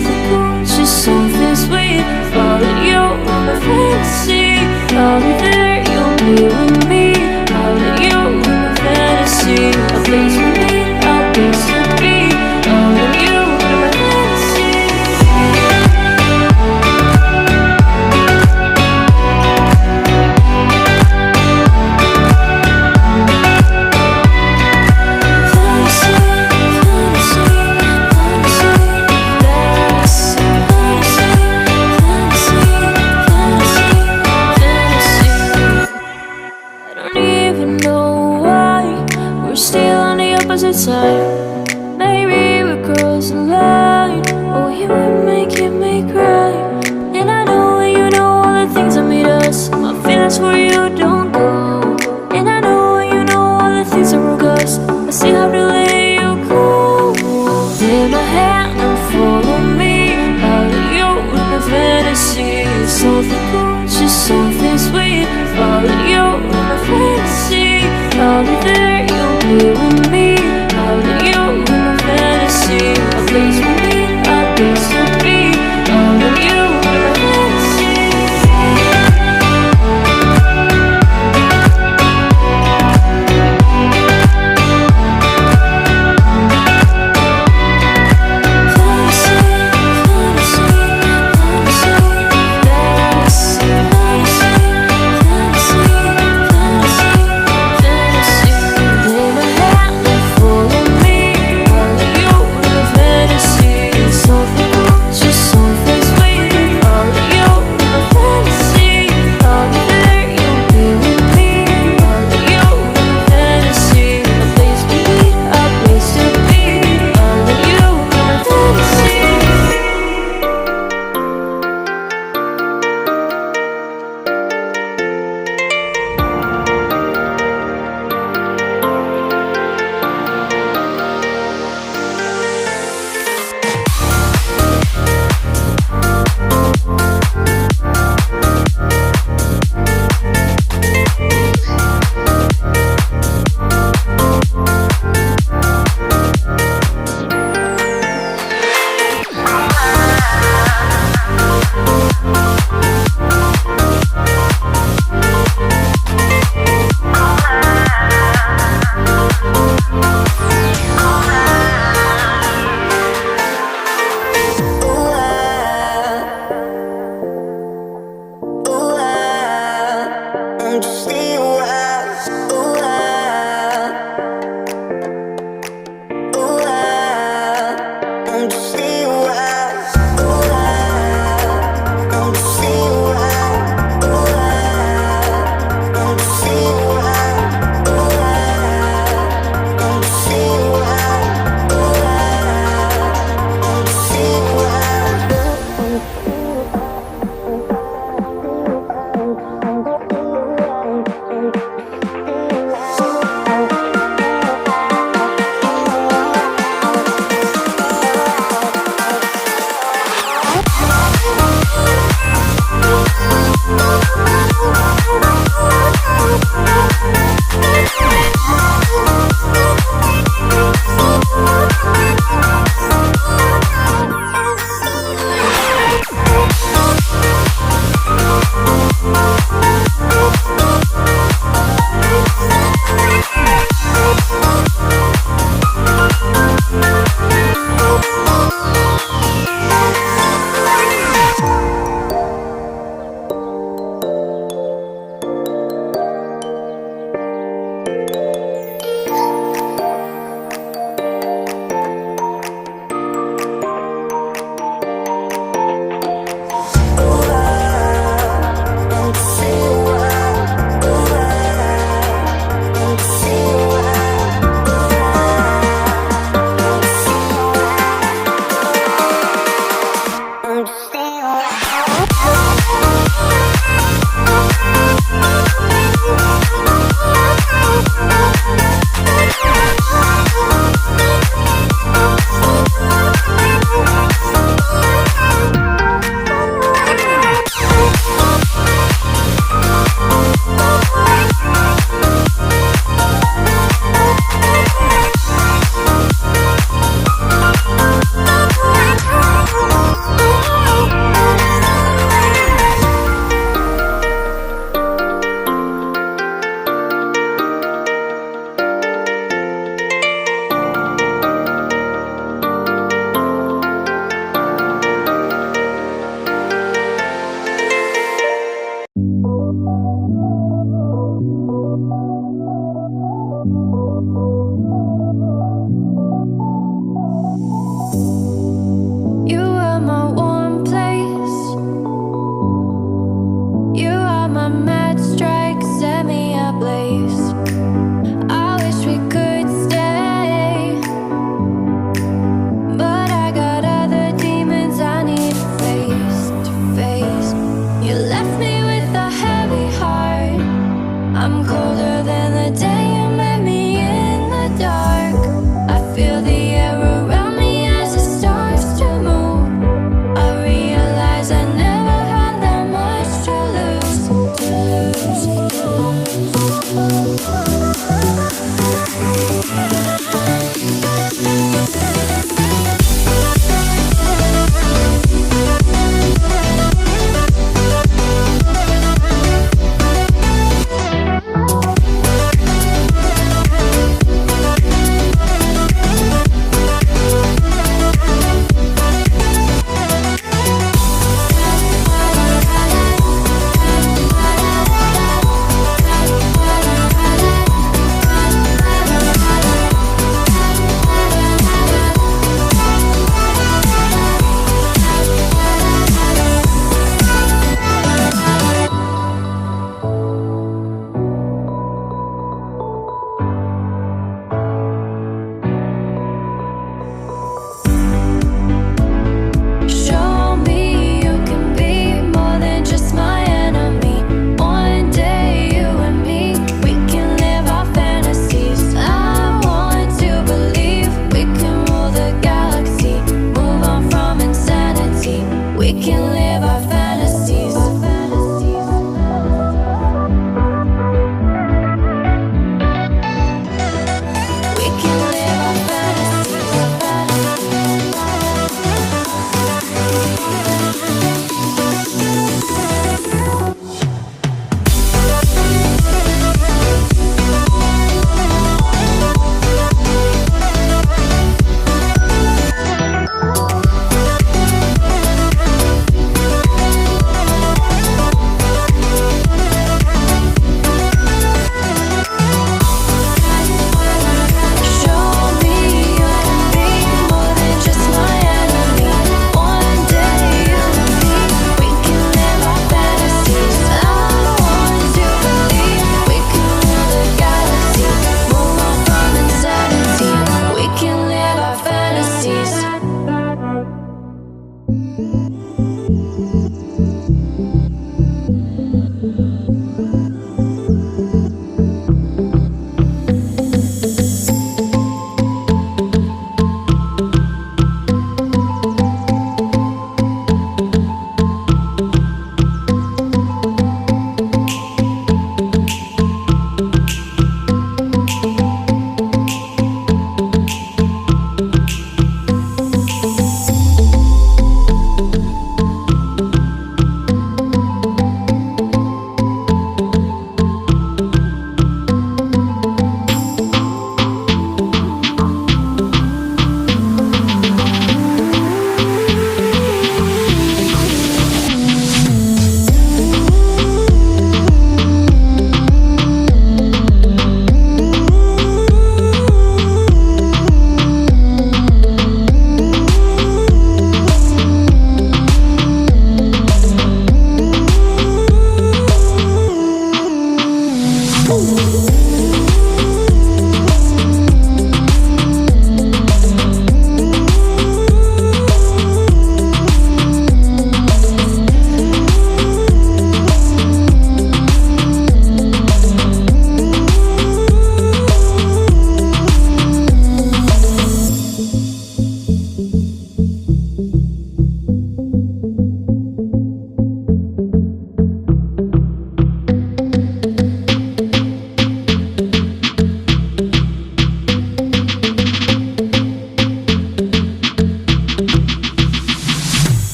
something cool, just something sweet. Follow you in my fantasy. I'll be there, you'll be with me. Follow you in my fantasy. A place we meet, a place to be. Follow you in my fantasy. Side. Maybe we're crossing line. Oh, you would making me cry. And I know you know all the things that made us. My feelings for you don't go. And I know you know all the things that broke us. I still have to let you go. Take my hand and follow me. Out of you in my fantasy. Something cool, just something sweet. Follow you in my fantasy. I'll be there, you'll be with me. You in my fantasy, a place we meet, a place to be. All of you in my fantasy. Take my hand